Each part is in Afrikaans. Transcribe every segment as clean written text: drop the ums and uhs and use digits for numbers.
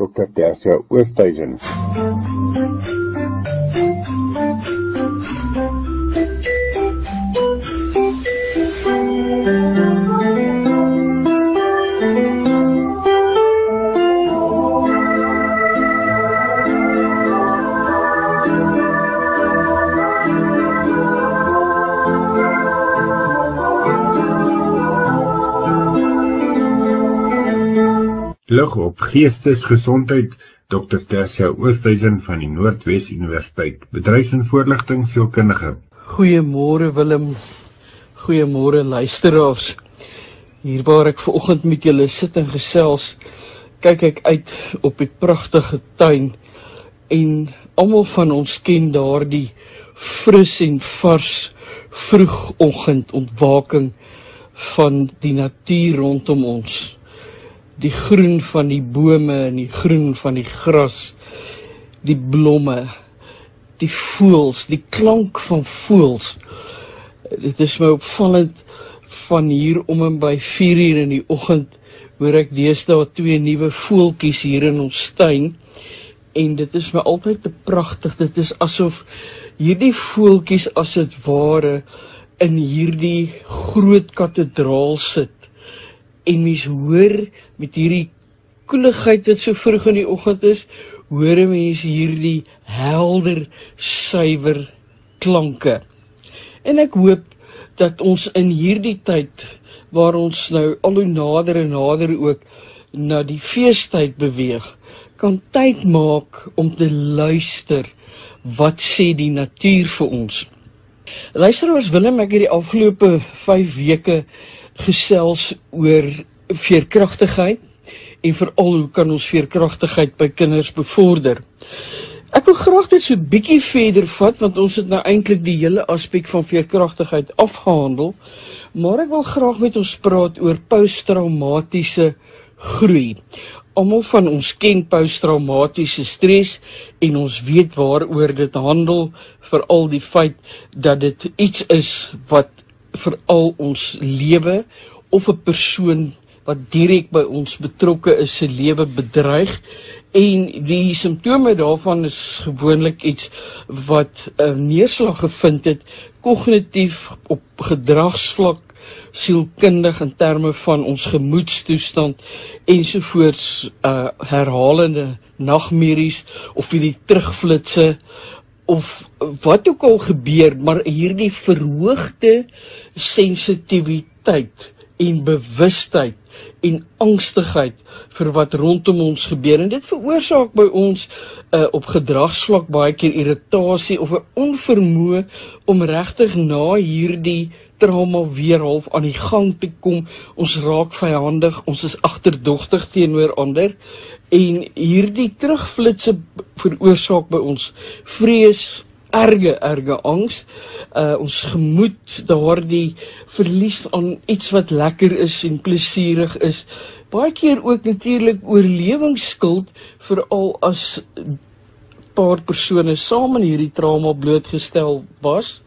Dr. Tersia Oosthuizen. Lig op geestesgesondheid, Dr. Tersia Oosthuizen van die Noordwes Universiteit, bedryfs- en voorligtingsielkundige. Goeiemôre Willem, goeiemôre luisteraars. Hier waar ek vanoggend met julle sit en gesels, kyk ek uit op die pragtige tuin en almal van ons ken daardie fris en vars vroegoggend ontwaking van die natuur rondom ons. Die groen van die bome en die groen van die gras, die blomme, die voëls, die klank van voëls. Dit is my opvallend van hier om en by 4:00 in die oggend, hoor ek deesdae 2 nuwe voeltjies hier in ons tuin, en dit is my altyd te pragtig. Dit is asof hierdie voeltjies as het ware in hierdie groot kathedraal sit. En mens hoor met hierdie koeligheid wat so vroeg in die oggend is, hoor mens hierdie helder, suiwer klanke. En ek hoop dat ons in hierdie tyd, waar ons nou al hoe nader en nader ook na die feestyd beweeg, kan tyd maak om te luister, wat sê die natuur vir ons. Luisteraars, Willem, ek het die afgelope 5 weke gesels oor veerkragtigheid en veral hoe kan ons veerkragtigheid by kinders bevorder. Ek wil graag dit so bietjie verder vat, want ons het nou eintlik die hele aspek van veerkragtigheid afgehandel, maar ek wil graag met ons praat oor posttraumatiese groei. Almal van ons ken posttraumatiese stres en ons weet waaroor dit handel, veral die feit dat dit iets is wat veral ons lewe of 'n persoon wat direk by ons betrokke is se lewe bedreig, en die simptome daarvan is gewoonlik iets wat 'n neerslag gevind het, kognitief, op gedragsvlak, sielkundig in terme van ons gemoedstoestand ensovoorts, herhalende nagmerries of die terugflitse of wat ook al gebeur, maar hierdie verhoogde sensitiwiteit en bewustheid en angstigheid vir wat rondom ons gebeur. En dit veroorsaak by ons op gedragsvlak baie keer irritasie of 'n onvermoë om regtig na hierdie trauma weer half aan die gang te kom. Ons raak vyandig, ons is agterdogtig teenoor ander, en hierdie terugflitse veroorsaak by ons vrees, erge angs, ons gemoed, daardie verlies aan iets wat lekker is en plesierig is, baie keer ook natuurlik oorlewingsskuld, veral as paar persone saam in hierdie trauma blootgestel was,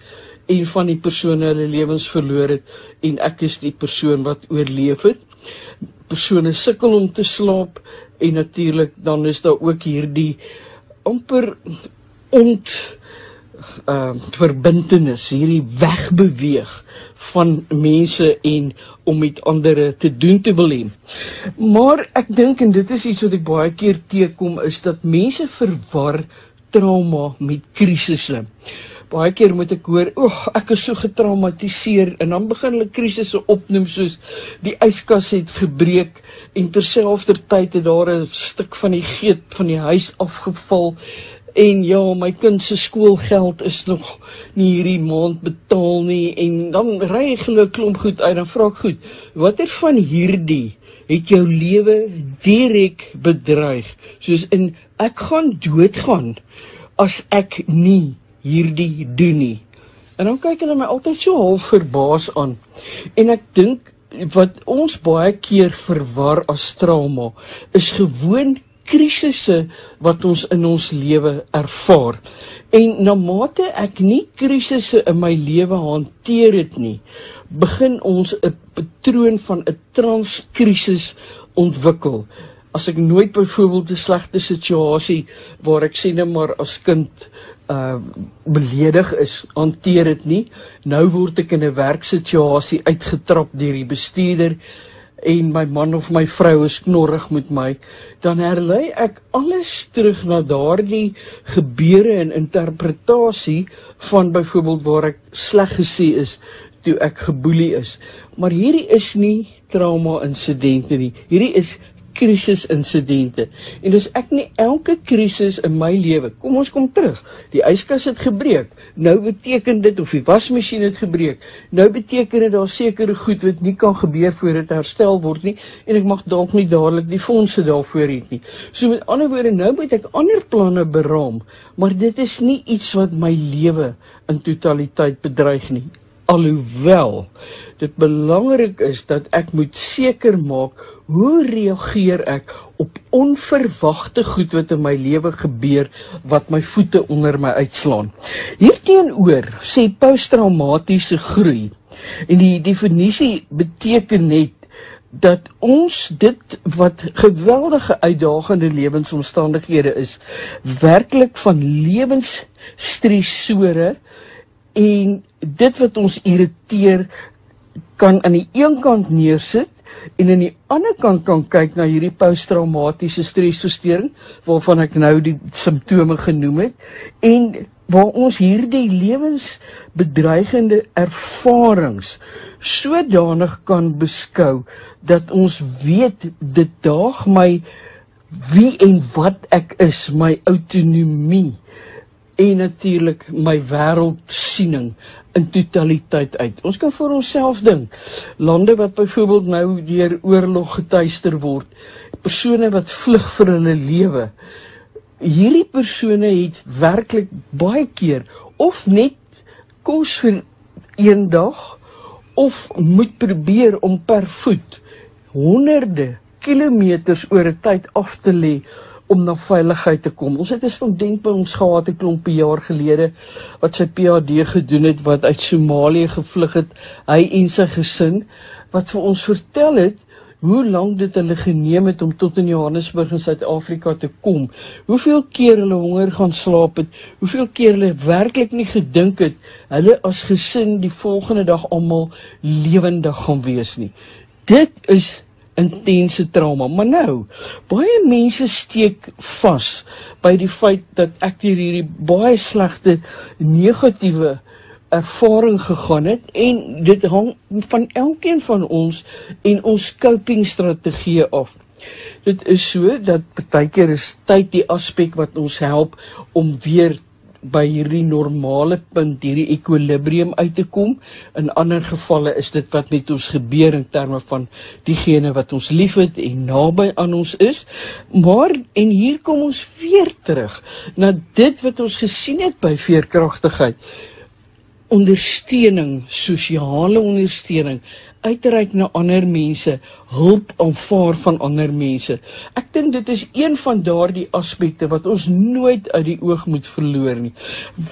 en van die persone hulle lewens verloor het, en ek is die persoon wat oorleef het. Persone sukkel om te slaap, en natuurlik dan is daar ook hierdie amper verbintenis, hierdie wegbeweeg van mense en om met ander te doen te wil hê. Maar ek dink, en dit is iets wat ek baie keer teekom, is dat mense verwar trauma met krisisse. Baie keer moet ek hoor, ek is so getraumatiseer, en dan begin hulle krisisse opnoem soos die yskas het gebreek en terselfdertyd het daar 'n stuk van die geet van die huis afgeval, en ja, my kind se skoolgeld is nog nie hierdie maand betaal nie, en dan ry ek 'n klomp goed uit, dan vra ek goed, watter van hierdie het jou lewe direk bedreig, soos in, ek gaan doodgaan as ek nie hierdie doen nie. En dan kyk hulle my altyd so half verbaas aan. En ek dink, wat ons baie keer verwar as trauma, is gewoon krisisse wat ons in ons lewe ervaar. En na mate ek nie krisisse in my lewe hanteer het nie, begin ons 'n patroon van 'n transkrisis ontwikkel. as ek nooit byvoorbeeld 'n slegte situasie waar ek sê net maar as kind beledig is, hanteer dit nie. Nou word ek in 'n werksituasie uitgetrap deur die bestuurder en my man of my vrou is knorrig met my, dan herlei ek alles terug na daardie gebeure en interpretasie van byvoorbeeld waar ek sleg gesê is toe ek geboelie is. Maar hierdie is nie trauma-insidente nie, hierdie is krisisinsidente. En dis ek nie elke krisis in my lewe, kom ons kom terug, die yskas het gebreek, nou beteken dit, of die wasmasjien het gebreek, nou beteken dit daar sekere goed wat nie kan gebeur voor dit herstel word nie, en ek mag dalk nie dadelik die fondse daarvoor het nie. So met ander woorde, nou moet ek ander planne beraam, maar dit is nie iets wat my lewe in totaliteit bedreig nie. Alhoewel dit belangrik is dat ek moet seker maak, hoe reageer ek op onverwagte goed wat in my lewe gebeur, wat my voete onder my uitslaan. Hierteenoor sê posttraumatiese groei, en die definisie beteken net, dat ons dit wat geweldige uitdagende lewensomstandighede is, werklik van lewensstressore, en dit wat ons irriteer, kan aan die een kant neersit, en aan die ander kant kan kyk na hierdie posttraumatiese stresversteuring, waarvan ek nou die simptome genoem het, en waar ons hierdie lewensbedreigende ervarings sodanig kan beskou, dat ons weet, dit daag my wie en wat ek is, my autonomie, en natuurlik my wêreldsiening in totaliteit uit. Ons kan vir onsself dink, lande wat byvoorbeeld nou deur oorlog getuister word, persone wat vlug vir hulle lewe, hierdie persone het werklik baie keer, of net kos vir een dag, of moet probeer om per voet honderde kilometers oor 'n tyd af te lê, om na veiligheid te kom. Ons het 'n student by ons gehad 'n klompie jaar gelede, wat sy PhD gedoen het, wat uit Somalië gevlug het, hy en sy gesin, wat vir ons vertel het, hoe lank dit hulle geneem het om tot in Johannesburg in Suid-Afrika te kom, hoeveel keer hulle honger gaan slaap het, hoeveel keer hulle werklik nie gedink het, hulle as gesin die volgende dag almal lewendig gaan wees nie. Dit is intense trauma, maar nou, baie mense steek vas by die feit dat ek deur hierdie baie slegte, negatiewe ervaring gegaan het, en dit hang van elkeen van ons en ons copingstrategieë af. Dit is so, dat partykeer is tyd die aspek wat ons help om weer by hierdie normale punt, hierdie equilibrium uit te kom. In ander gevalle is dit wat met ons gebeur in terme van diegene wat ons liefhet en naby aan ons is. Maar, en hier kom ons weer terug na dit wat ons gesien het by veerkragtigheid. Ondersteuning, sosiale ondersteuning, uitreik na ander mense, hulp aanvaar van ander mense. Ek dink dit is een van daardie aspekte wat ons nooit uit die oog moet verloor nie.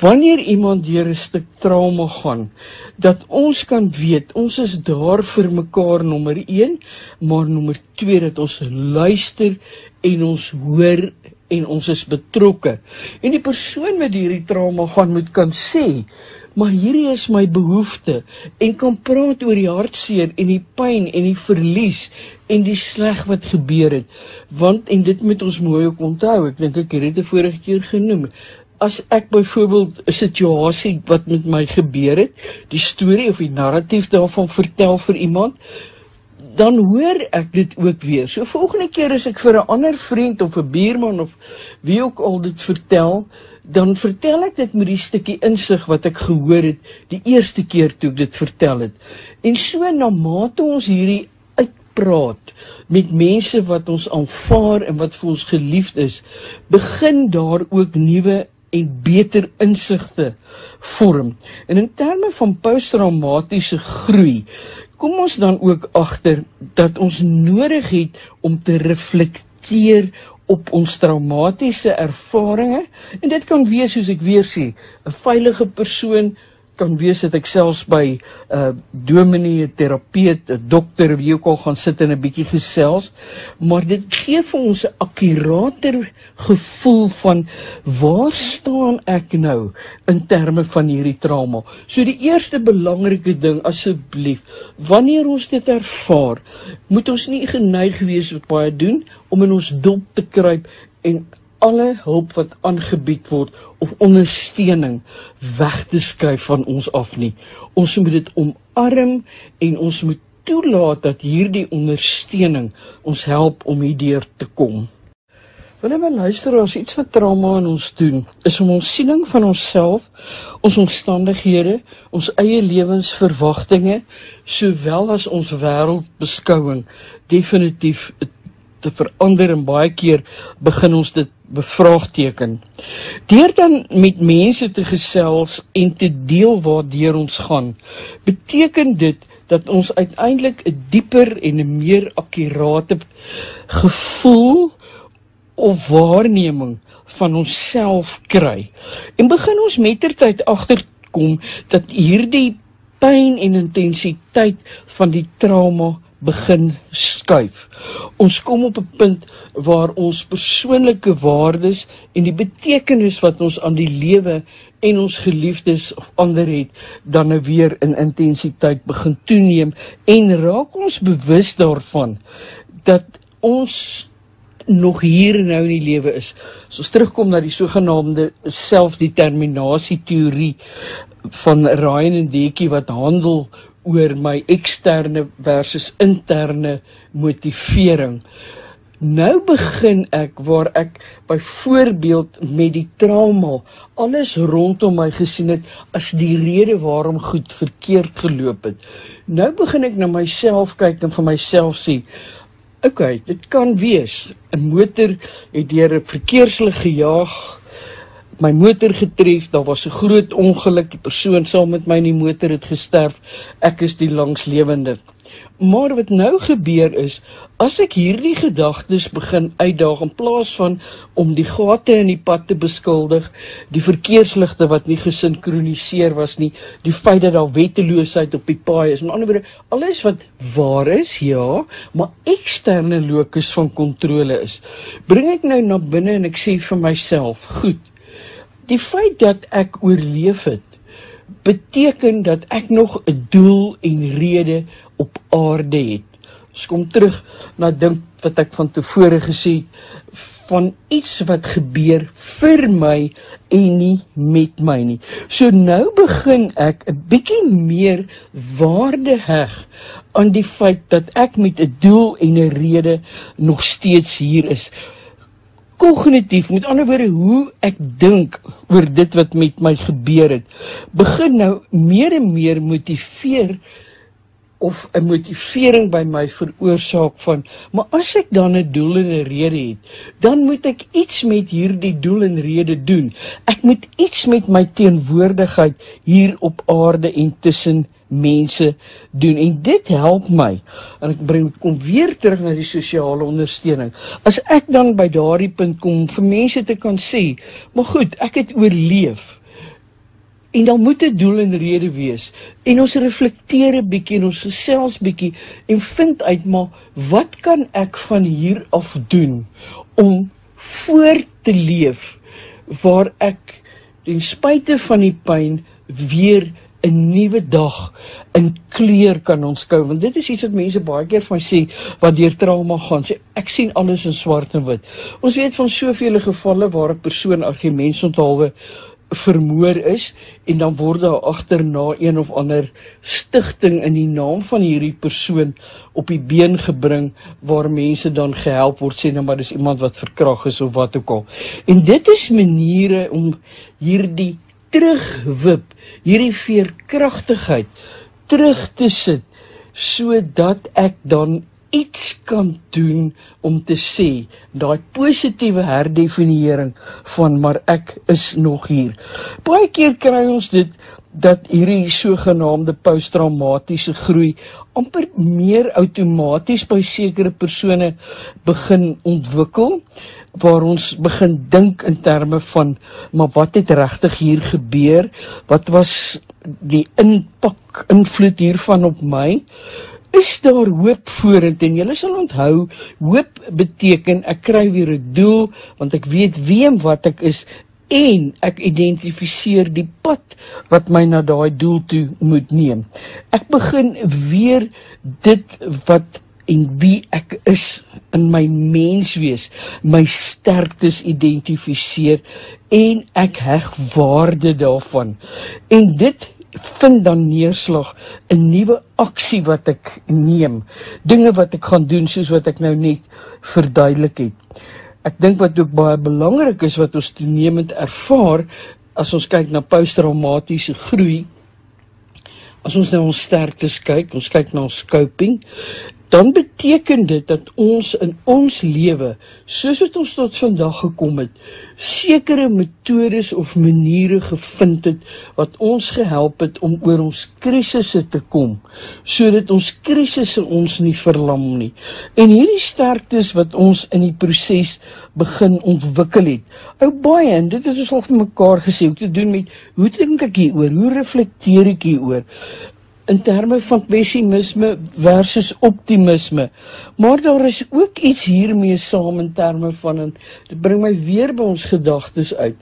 Wanneer iemand deur 'n stuk trauma gaan, dat ons kan weet, ons is daar vir mekaar nommer 1, maar nommer 2, dat ons luister en ons hoor en ons is betrokke. En die persoon wat hierdie trauma gaan moet kan sê, maar hierdie is my behoefte, en kan praat oor die hartseer en die pyn en die verlies en die sleg wat gebeur het. Want, en dit moet ons mooi ook onthou, ek dink ek het dit 'n vorige keer genoem, as ek byvoorbeeld 'n situasie wat met my gebeur het, die storie of die narratief daarvan vertel vir iemand, dan hoor ek dit ook weer. So volgende keer as ek vir 'n ander vriend of 'n buurman of wie ook al dit vertel, dan vertel ek dit met die stukkie insig wat ek gehoor het die eerste keer toe ek dit vertel het. En so na mate ons hierdie uitpraat met mense wat ons aanvaar en wat vir ons geliefd is, begin daar ook nuwe en beter insigte vorm. En in terme van posttraumatiese groei, kom ons dan ook agter dat ons nodig het om te reflekteer op ons traumatiese ervarings, en dit kan wees, soos ek weer sê, 'n veilige persoon kan wees dat ek selfs by dominee, 'n terapeut, 'n dokter, wie ook al gaan sit en 'n bietjie gesels, maar dit gee vir ons 'n akkurater gevoel van waar staan ek nou in terme van hierdie trauma. So die eerste belangrike ding, asseblief, wanneer ons dit ervaar, moet ons nie geneig wees wat baie doen om in ons dop te kruip en alle hulp wat aangebied word of ondersteuning weg te skuif van ons af nie. Ons moet dit omarm en ons moet toelaat dat hierdie ondersteuning ons help om hierdeur te kom. Wanneer luister, as iets wat trauma aan ons doen, is om ons siening van onsself, ons omstandighede, ons eie lewensverwagtinge, sowel as ons wêreldbeskouing definitief te verander en baie keer begin ons dit bevraagteken. Deur dan met mense te gesels en te deel waardeur ons gaan, beteken dit dat ons uiteindelik 'n dieper en 'n meer akkurate gevoel of waarneming van onsself kry. En begin ons mettertyd agterkom dat hierdie pyn en intensiteit van die trauma begin skuif. Ons kom op 'n punt waar ons persoonlike waardes en die betekenis wat ons aan die lewe en ons geliefdes of ander het, dan nou weer in intensiteit begin toeneem en raak ons bewus daarvan dat ons nog hier en nou in die lewe is. As ons terugkom na die sogenaamde selfdeterminasieteorie van Ryan en Deekie wat handel oor my eksterne versus interne motivering. Nou begin ek waar ek byvoorbeeld met die trauma alles rondom my gesien het as die rede waarom goed verkeerd geloop het. Nou begin ek na myself kyk en vir myself sê, okay, dit kan wees, 'n motor het deur 'n verkeerslig gejaag, my motor getref, daar was 'n groot ongeluk, die persoon saam met my in die motor het gesterf, ek is die langslewende. Maar wat nou gebeur is, as ek hierdie gedagtes begin uitdaag, in plaas van om die gate in die pad te beskuldig, die verkeersligte wat nie gesinkroniseer was nie, die feit dat daar wetteloosheid op die paai is, met ander woorde, alles wat waar is, ja, maar eksterne locus van kontrole is, bring ek nou na binne en ek sê vir myself, goed, die feit dat ek oorleef het, beteken dat ek nog 'n doel en rede op aarde het. Ons kom terug na ding wat ek van tevore gesê het, van iets wat gebeur vir my en nie met my nie. So nou begin ek 'n bietjie meer waarde heg aan die feit dat ek met 'n doel en 'n rede nog steeds hier is. Kognitief, met ander woorde, hoe ek dink oor dit wat met my gebeur het, begin nou meer en meer motiveer of 'n motivering by my veroorsaak van, maar as ek dan 'n doel en 'n rede het, dan moet ek iets met hierdie doel en rede doen. Ek moet iets met my teenwoordigheid hier op aarde en tussen mense doen, en dit help my, en ek kom weer terug na die sosiale ondersteuning, as ek dan by daardie punt kom, vir mense te kan sê, maar goed, ek het oorleef, en dan moet 'n doel en rede wees, en ons reflekteer 'n bietjie, en ons gesels bietjie, en vind uit, maar wat kan ek van hier af doen, om voort te leef, waar ek, ten spyte van die pyn, weer 'n nuwe dag in kleur kan onskou, want dit is iets wat mense baie keer van sê, wat deur trauma gaan, sê, ek sien alles in swart en wit. Ons weet van soveel gevalle waar 'n persoon argumentsonthaalwe vermoor is, en dan word daar agterna een of ander stigting in die naam van hierdie persoon op die been gebring, waar mense dan gehelp word, sê nou maar dis iemand wat verkragt is of wat ook al. En dit is maniere om hierdie terugwip, hierdie veerkragtigheid terug te sit, sodat ek dan iets kan doen om te sê, daai positiewe herdefiniering van, maar ek is nog hier. Baie keer kry ons dit, dat hierdie sogenaamde posttraumatiese groei amper meer outomaties by sekere persone begin ontwikkel, waar ons begin dink in terme van, maar wat het regtig hier gebeur, wat was die invloed hiervan op my, is daar hoop vorentoe. En julle sal onthou, hoop beteken, ek kry weer 'n doel, want ek weet wie en wat ek is, en ek identifiseer die pad wat my na daai doel toe moet neem. Ek begin weer dit wat en wie ek is in my menswees, my sterktes identifiseer, en ek heg waarde daarvan. En dit vind dan neerslag 'n nuwe aksie wat ek neem, dinge wat ek gaan doen, soos wat ek nou net verduidelik het. Ek dink wat ook baie belangrik is, wat ons toenemend ervaar, as ons kyk na posttraumatiese groei, as ons na ons sterktes kyk, ons kyk na ons scoping, dan beteken dit dat ons in ons lewe, soos wat ons tot vandag gekom het, sekere metodes of maniere gevind het, wat ons gehelp het om oor ons krisisse te kom, sodat ons krisisse ons nie verlam nie. En hierdie sterktes wat ons in die proses begin ontwikkel het, baie, en dit het ons al vir mekaar gesê, hoe te doen met, hoe dink ek hieroor, hoe reflekteer ek hieroor, in terme van pessimisme versus optimisme, maar daar is ook iets hiermee saam in terme van, en dit bring my weer by ons gedagtes uit,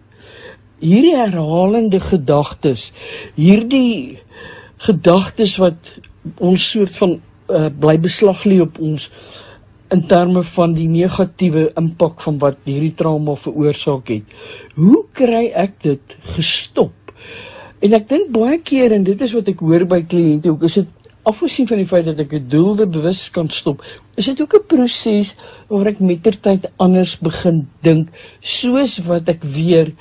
hierdie herhalende gedagtes, hierdie gedagtes wat ons soort van bly beslag lê op ons, in terme van die negatiewe impak van wat hierdie trauma veroorsaak het. Hoe kry ek dit gestop? En ek dink baie keer, en dit is wat ek hoor by kliënte ook, is dit afgesien van die feit dat ek 'n doelde bewus kan stop, is dit ook 'n proses waar ek mettertyd anders begin dink, soos wat ek weer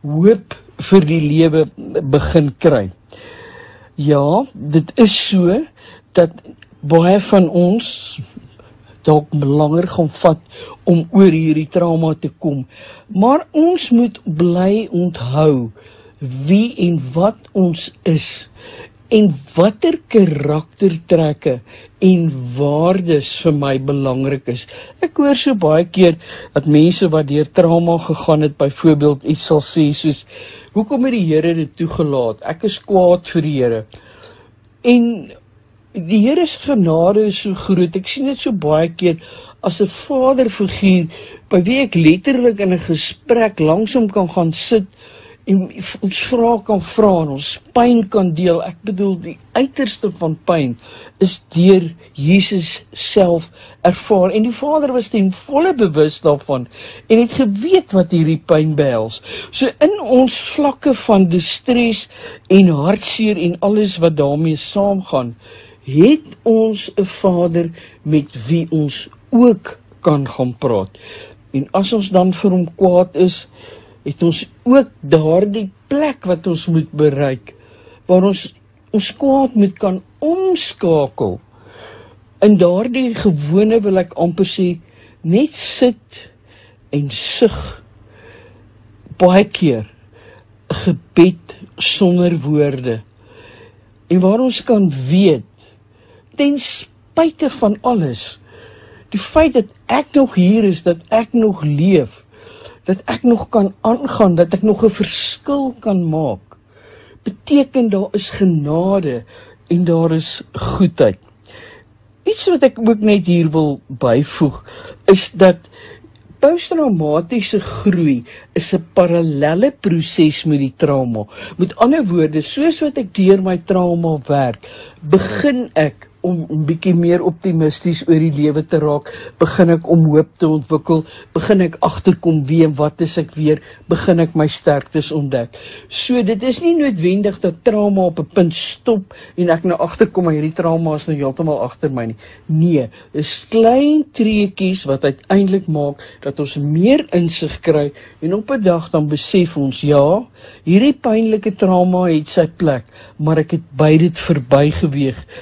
hoop vir die lewe begin kry. Ja, dit is so, dat baie van ons dalk langer gaan vat om oor hierdie trauma te kom, maar ons moet bly onthou wie en wat ons is, en watter karaktertrekke en waardes vir my belangrik is. Ek hoor so baie keer dat mense wat deur trauma gegaan het, byvoorbeeld iets sal sê soos, hoekom het die Here dit toegelaat? Ek is kwaad vir die Here. En die Here se genade is so groot, ek sien dit so baie keer, as 'n vaderfiguur, by wie ek letterlik in 'n gesprek langsom kan gaan sit, en ons vrae kan vra en ons pyn kan deel. Ek bedoel, die uiterste van pyn is deur Jesus self ervaar. En die Vader was ten volle bewus daarvan en het geweet wat hierdie pyn behels. So in ons vlakke van distress en hartseer en alles wat daarmee saamgaan, het ons 'n Vader met wie ons ook kan gaan praat. En as ons dan vir hom kwaad is, het ons ook daardie plek wat ons moet bereik, waar ons kwaad moet kan omskakel. In daardie gewone, wil ek amper sê, net sit en sug, baie keer, 'n gebed sonder woorde. En waar ons kan weet, ten spyte van alles, die feit dat ek nog hier is, dat ek nog leef, dat ek nog kan aangaan, dat ek nog 'n verskil kan maak, beteken daar is genade en daar is goedheid. Iets wat ek ook net hier wil byvoeg, is dat posttraumatiese groei is 'n parallelle proses met die trauma. Met ander woorde, soos wat ek deur my trauma werk, begin ek om 'n bietjie meer optimisties oor die lewe te raak, begin ek om hoop te ontwikkel, begin ek agterkom wie en wat is ek weer, begin ek my sterktes ontdek. So dit is nie noodwendig dat trauma op 'n punt stop en ek nou agterkom, maar hierdie trauma is nou heeltemal agter my nie. Nee, dis klein treetjies wat uiteindelik maak dat ons meer insig kry en op 'n dag dan besef ons, ja, hierdie pynlike trauma het sy plek, maar ek het by dit verby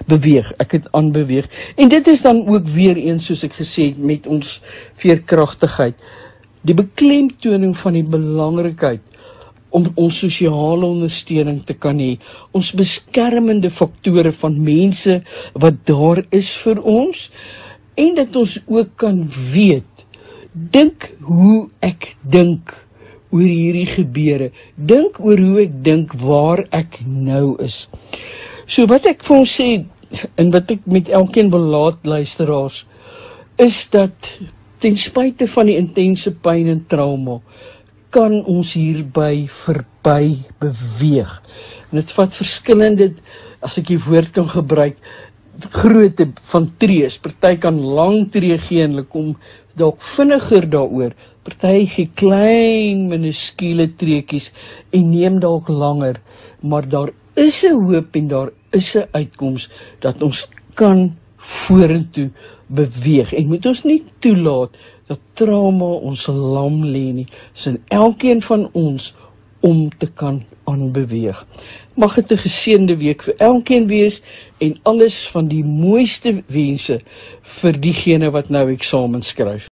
beweeg, ek het aanbeweeg. En dit is dan ook weer eens, soos ek gesê het, met ons veerkragtigheid. Die beklemtoning van die belangrikheid om ons sosiale ondersteuning te kan hê, ons beskermende faktore van mense wat daar is vir ons, en dat ons ook kan weet, dink hoe ek dink, oor hierdie gebeure. Dink oor hoe ek dink waar ek nou is. So wat ek vir ons sê, en wat ek met elkeen wil laat luisteraars, is dat ten spyte van die intense pyn en trauma, kan ons hierby verby beweeg. En dit vat verskillende, as ek die woord kan gebruik, grootte van trees. Party kan lang tree gee en hulle kom dalk vinniger daaroor. Party gee klein, minuskule treetjies en neem dalk langer. Maar daar is 'n hoop en daar is 'n uitkoms dat ons kan vorentoe beweeg. En moet ons nie toelaat dat trauma ons lam lê nie. Dis in elkeen van ons om te kan aanbeweeg. Mag dit 'n geseënde week vir elkeen wees en alles van die mooiste wense vir diegene wat nou eksamen skryf.